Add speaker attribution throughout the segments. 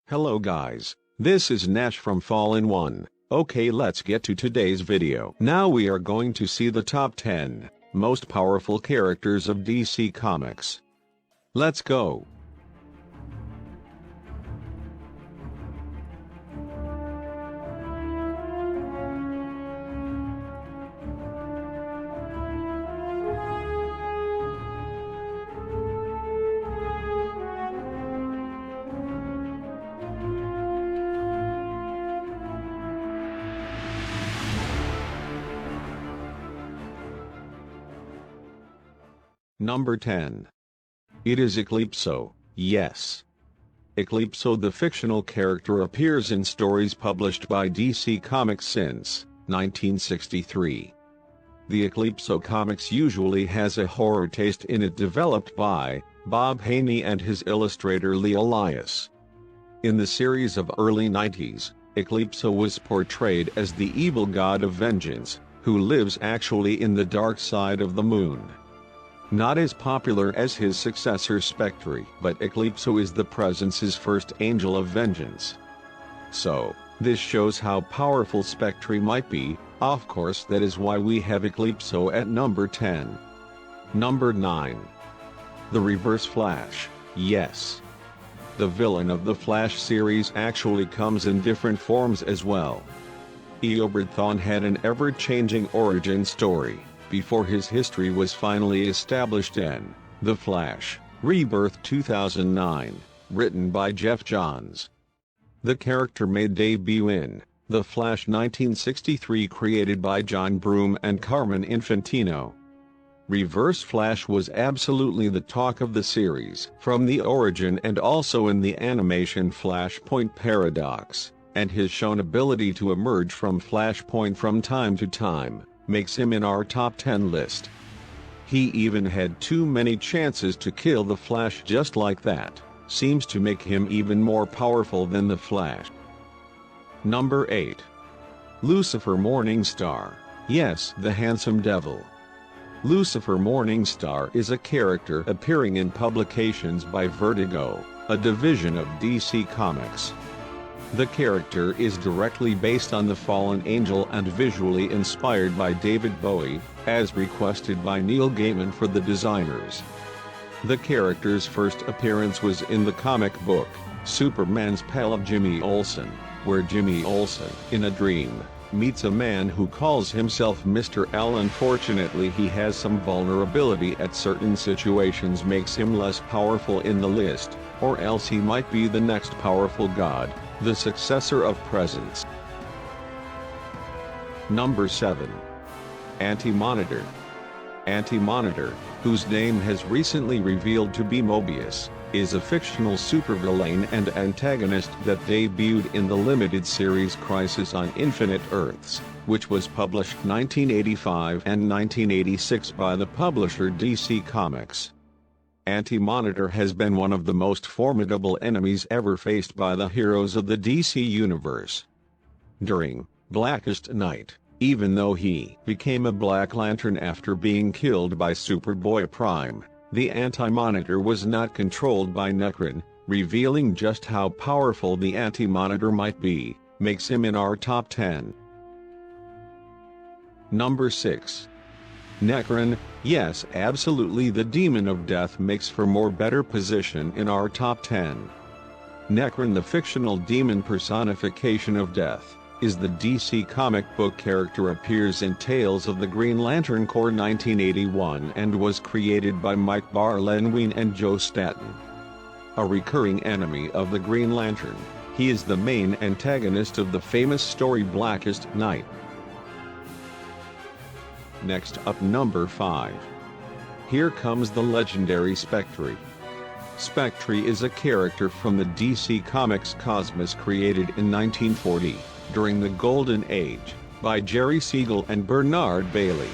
Speaker 1: Hello guys, this is Nash from Fallen One. Okay, let's get to today's video. Now we are going to see the top 10 most powerful characters of DC Comics. Let's go. Number 10. It is Eclipso, yes. Eclipso, the fictional character, appears in stories published by DC Comics since 1963. The Eclipso comics usually has a horror taste in it, developed by Bob Haney and his illustrator Lee Elias. In the series of early 90s, Eclipso was portrayed as the evil god of vengeance, who lives actually in the dark side of the moon. Not as popular as his successor Spectre, but Eclipso is the Presence's first angel of vengeance. So, this shows how powerful Spectre might be. Of course, that is why we have Eclipso at number 10. Number 9. The Reverse Flash, yes. The villain of the Flash series actually comes in different forms as well. Eobard Thawne had an ever-changing origin story before his history was finally established in The Flash, Rebirth 2009, written by Jeff Johns. The character made debut in The Flash 1963, created by John Broome and Carmen Infantino. Reverse Flash was absolutely the talk of the series from the origin and also in the animation Flashpoint Paradox, and his shown ability to emerge from Flashpoint from time to time makes him in our top 10 list. He even had too many chances to kill the Flash just like that. Seems to make him even more powerful than the Flash. Number 8. Lucifer Morningstar, yes, the handsome devil. Lucifer Morningstar is a character appearing in publications by Vertigo, a division of DC Comics. The character is directly based on the fallen angel and visually inspired by David Bowie, as requested by Neil Gaiman for the designers. The character's first appearance was in the comic book, Superman's pal Jimmy Olsen, where Jimmy Olsen, in a dream, meets a man who calls himself Mr. L. Unfortunately, he has some vulnerability at certain situations, makes him less powerful in the list, or else he might be the next powerful god, the successor of Presence. Number 7. AntiMonitor. AntiMonitor, whose name has recently revealed to be Mobius, is a fictional supervillain and antagonist that debuted in the limited series Crisis on Infinite Earths, which was published 1985 and 1986 by the publisher DC Comics. AntiMonitor has been one of the most formidable enemies ever faced by the heroes of the DC Universe. During Blackest Night, even though he became a Black Lantern after being killed by Superboy Prime, the AntiMonitor was not controlled by Necron, revealing just how powerful the AntiMonitor might be, makes him in our top 10. Number 6. Necron, yes, absolutely, the demon of death, makes for more better position in our top 10. Necron, the fictional demon personification of death, is the DC comic book character, appears in Tales of the Green Lantern Corps 1981 and was created by Mike Barlenwien and Joe Staton. A recurring enemy of the Green Lantern, he is the main antagonist of the famous story Blackest Night. Next up, number 5. Here comes the legendary Spectre. Spectre is a character from the DC Comics cosmos created in 1940, during the Golden Age, by Jerry Siegel and Bernard Bailey.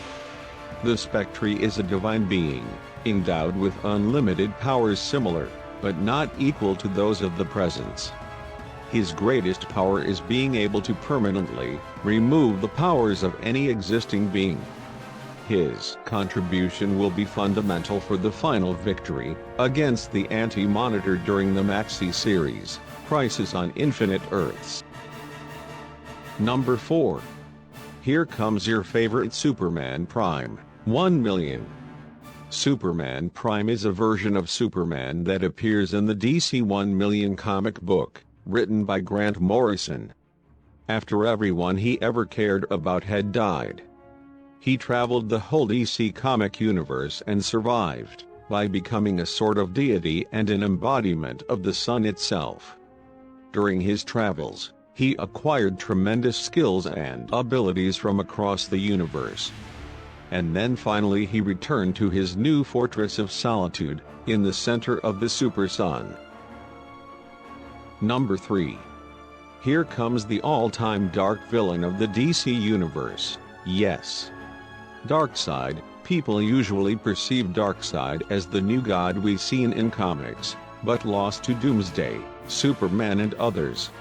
Speaker 1: The Spectre is a divine being, endowed with unlimited powers similar, but not equal to those of the Presence. His greatest power is being able to permanently remove the powers of any existing being. His contribution will be fundamental for the final victory against the AntiMonitor during the Maxi series. Crisis on Infinite Earths. Number 4. Here comes your favorite Superman Prime, 1 million. Superman Prime is a version of Superman that appears in the DC 1 million comic book, written by Grant Morrison. After everyone he ever cared about had died, he traveled the whole DC comic universe and survived, by becoming a sort of deity and an embodiment of the sun itself. During his travels, he acquired tremendous skills and abilities from across the universe. And then finally he returned to his new fortress of solitude, in the center of the super sun. Number 3. Here comes the all-time dark villain of the DC universe, yes. Darkseid. People usually perceive Darkseid as the new god we've seen in comics, but lost to Doomsday, Superman and others.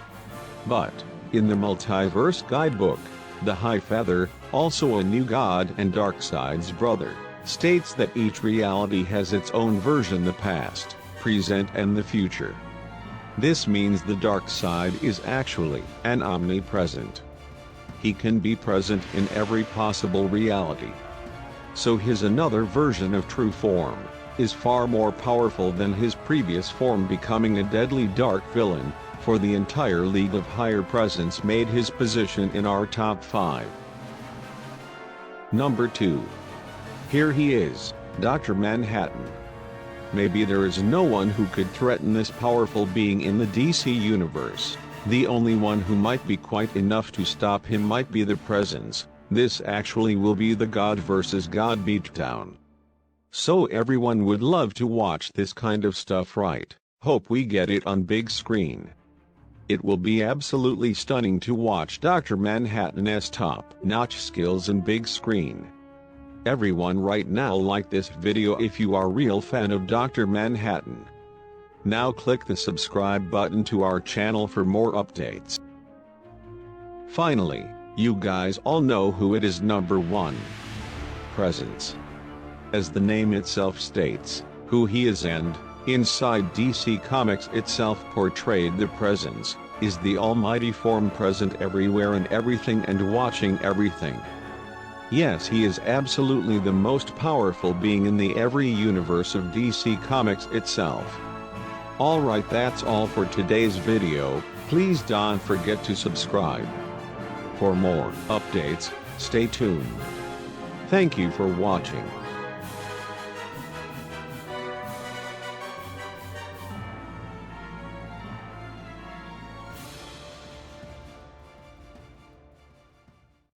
Speaker 1: But, in the Multiverse Guidebook, the High Feather, also a new god and Darkseid's brother, states that each reality has its own version: the past, present and the future. This means the Darkseid is actually an omnipresent. He can be present in every possible reality. So his another version of true form is far more powerful than his previous form, becoming a deadly dark villain, for the entire League of Higher Presence made his position in our top 5. Number 2. Here he is, Dr. Manhattan. Maybe there is no one who could threaten this powerful being in the DC universe. The only one who might be quite enough to stop him might be the Presence. This actually will be the God vs. God beatdown. So everyone would love to watch this kind of stuff, right? Hope we get it on big screen. It will be absolutely stunning to watch Dr. Manhattan's top-notch skills in big screen. Everyone right now like this video if you are real fan of Dr. Manhattan. Now click the subscribe button to our channel for more updates. Finally, you guys all know who it is. Number 1. Presence. As the name itself states, who he is, and, inside DC Comics itself portrayed, the Presence is the almighty form present everywhere and everything and watching everything. Yes, he is absolutely the most powerful being in the every universe of DC Comics itself. Alright, that's all for today's video. Please don't forget to subscribe. For more updates, stay tuned. Thank you for watching.